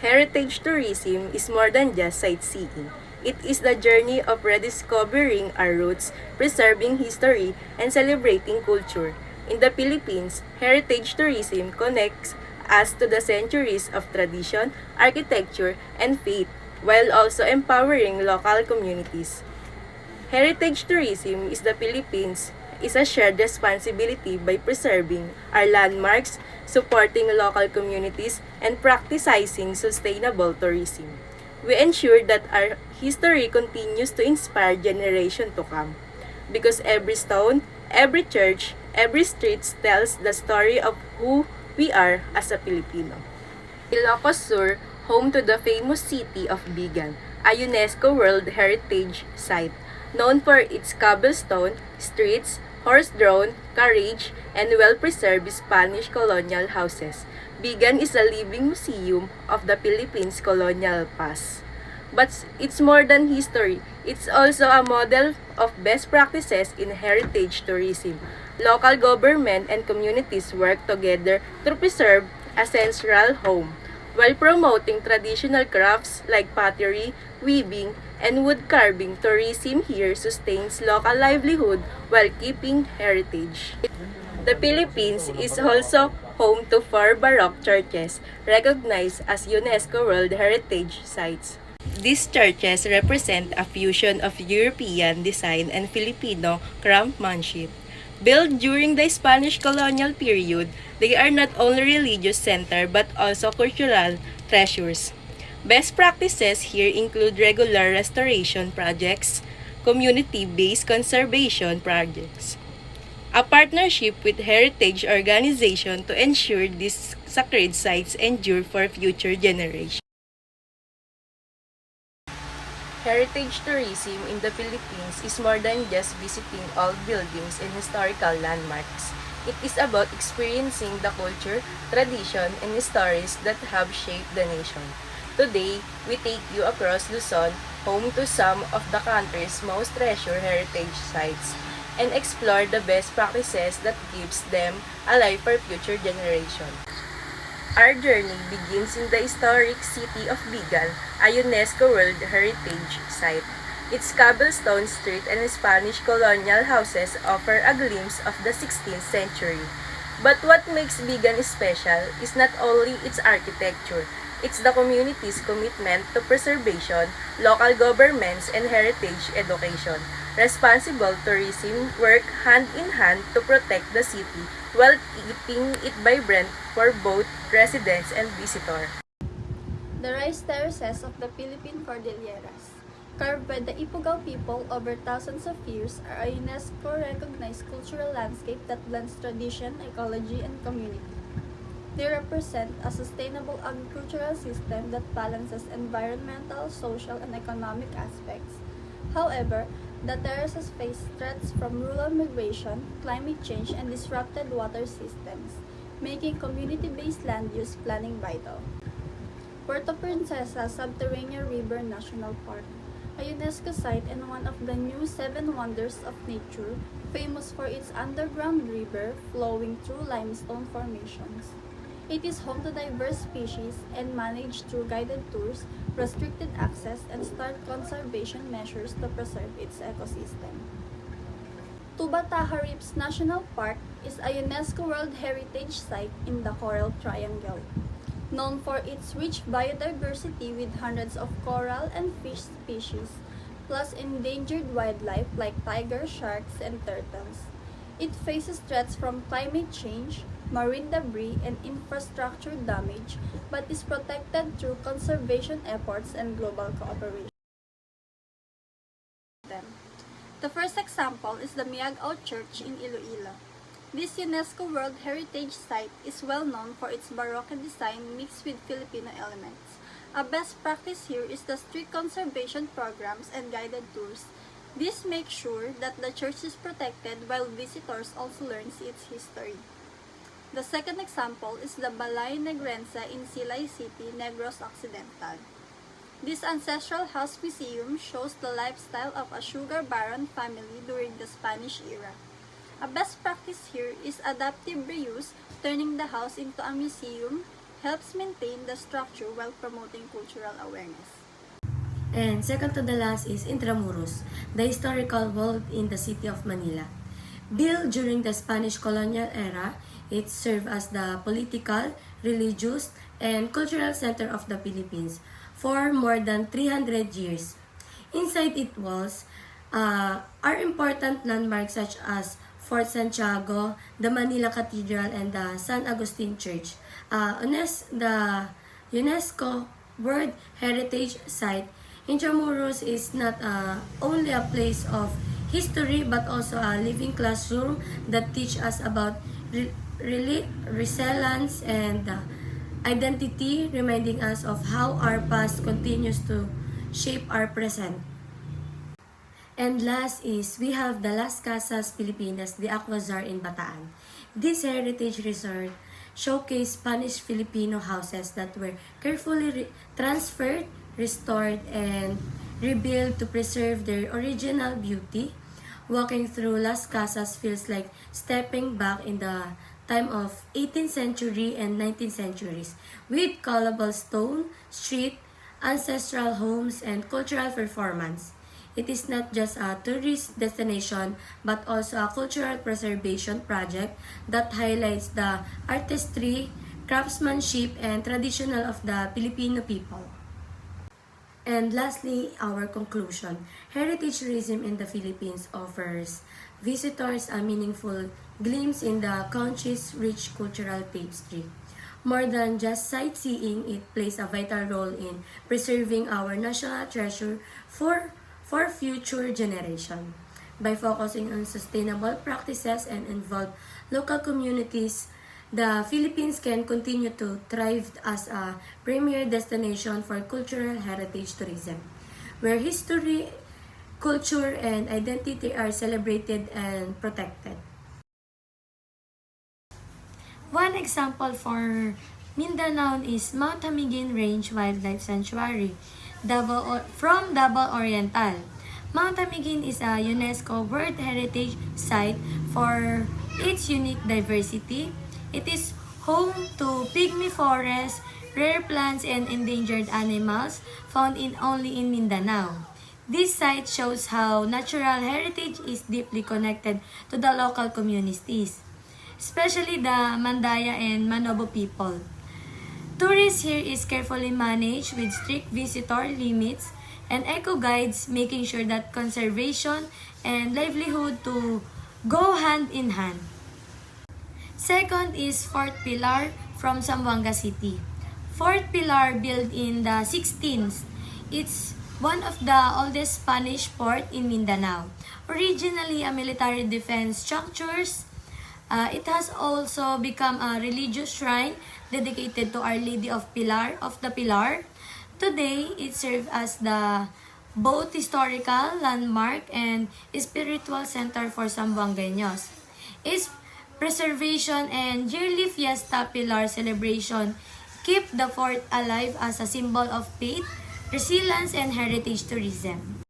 Heritage tourism is more than just sightseeing. It is the journey of rediscovering our roots, preserving history, and celebrating culture. In the Philippines, heritage tourism connects us to the centuries of tradition, architecture, and faith, while also empowering local communities. Heritage tourism is the Philippines is a shared responsibility by preserving our landmarks, supporting local communities, and practicing sustainable tourism. We ensure that our history continues to inspire generation to come. Because every stone, every church, every street tells the story of who we are as a Filipino. Ilocos Sur, home to the famous city of Bigan, a UNESCO World Heritage Site, known for its cobblestone streets, horse-drawn carriage, and well-preserved Spanish colonial houses. Bigan is a living museum of the Philippines' colonial past. But it's more than history. It's also a model of best practices in heritage tourism. Local government and communities work together to preserve a central home, while promoting traditional crafts like pottery, weaving, and wood carving. Tourism here sustains local livelihood while keeping heritage. The Philippines is also home to four Baroque churches recognized as UNESCO World Heritage Sites. These churches represent a fusion of European design and Filipino craftsmanship. Built during the Spanish colonial period, they are not only religious center but also cultural treasures. Best practices here include regular restoration projects, community-based conservation projects, a partnership with heritage organization to ensure these sacred sites endure for future generations. Heritage tourism in the Philippines is more than just visiting old buildings and historical landmarks. It is about experiencing the culture, tradition, and stories that have shaped the nation. Today, we take you across Luzon, home to some of the country's most treasured heritage sites, and explore the best practices that keeps them alive for future generations. Our journey begins in the historic city of Bigan, a UNESCO World Heritage Site. Its cobblestone street and Spanish colonial houses offer a glimpse of the 16th century. But what makes Bigan special is not only its architecture, it's the community's commitment to preservation, local governments, and heritage education. Responsible tourism work hand in hand to protect the city while keeping it vibrant for both residents and visitors. The rice terraces of the Philippine Cordilleras, carved by the Ifugao people over thousands of years, are a UNESCO-recognized cultural landscape that blends tradition, ecology, and community. They represent a sustainable agricultural system that balances environmental, social, and economic aspects. However, the terraces face threats from rural migration, climate change, and disrupted water systems, making community-based land use planning vital. Puerto Princesa Subterranean River National Park, a UNESCO site and one of the new Seven Wonders of Nature, famous for its underground river flowing through limestone formations. It is home to diverse species and managed through guided tours, restricted access, and strict conservation measures to preserve its ecosystem. Tuba-Taha Reefs National Park is a UNESCO World Heritage Site in the Coral Triangle, known for its rich biodiversity with hundreds of coral and fish species, plus endangered wildlife like tigers, sharks, and turtles. It faces threats from climate change, marine debris, and infrastructure damage, but is protected through conservation efforts and global cooperation. The first example is the Miagao Church in Iloilo. This UNESCO World Heritage Site is well known for its Baroque design mixed with Filipino elements. A best practice here is the strict conservation programs and guided tours. This makes sure that the church is protected while visitors also learn its history. The second example is the Balay Negrense in Silay City, Negros Occidental. This ancestral house museum shows the lifestyle of a sugar baron family during the Spanish era. A best practice here is adaptive reuse, turning the house into a museum, helps maintain the structure while promoting cultural awareness. And second to the last is Intramuros, the historical wall in the city of Manila. Built during the Spanish colonial era, it served as the political, religious, and cultural center of the Philippines for more than 300 years. Inside its walls are important landmarks such as Fort Santiago, the Manila Cathedral, and the San Agustin Church. The UNESCO World Heritage Site, Intramuros is not only a place of history but also a living classroom that teach us about resilience and identity, reminding us of how our past continues to shape our present. And last is, we have the Las Casas Filipinas, the Aquazar in Bataan. This heritage resort showcased Spanish-Filipino houses that were carefully transferred, restored, and rebuilt to preserve their original beauty. Walking through Las Casas feels like stepping back in the time of 18th century and 19th centuries with cobblestone street, ancestral homes, and cultural performance. It is not just a tourist destination but also a cultural preservation project that highlights the artistry, craftsmanship, and traditional of the Filipino people. And lastly, our conclusion. Heritage tourism in the Philippines offers visitors a meaningful glimpse in the country's rich cultural tapestry. More than just sightseeing, it plays a vital role in preserving our national treasure for future generation. By focusing on sustainable practices and involve local communities, the Philippines can continue to thrive as a premier destination for cultural heritage tourism, where history, culture, and identity are celebrated and protected. One example for Mindanao is Mount Hamigin Range Wildlife Sanctuary from Davao Oriental. Mount Hamigin is a UNESCO World Heritage Site for its unique diversity. It is home to pygmy forests, rare plants, and endangered animals found only in Mindanao. This site shows how natural heritage is deeply connected to the local communities, especially the Mandaya and Manobo people. Tourists here is carefully managed with strict visitor limits and eco guides, making sure that conservation and livelihood to go hand in hand. Second is Fort Pilar from Zamboanga City. Fort Pilar, built in the 16th, it's one of the oldest Spanish port in Mindanao. Originally a military defense structures, it has also become a religious shrine dedicated to Our Lady of the Pilar. Today, it serves as the both historical landmark and spiritual center for Zamboangueños. Its preservation and yearly Fiesta Pilar celebration keep the fort alive as a symbol of faith, resilience, and heritage tourism.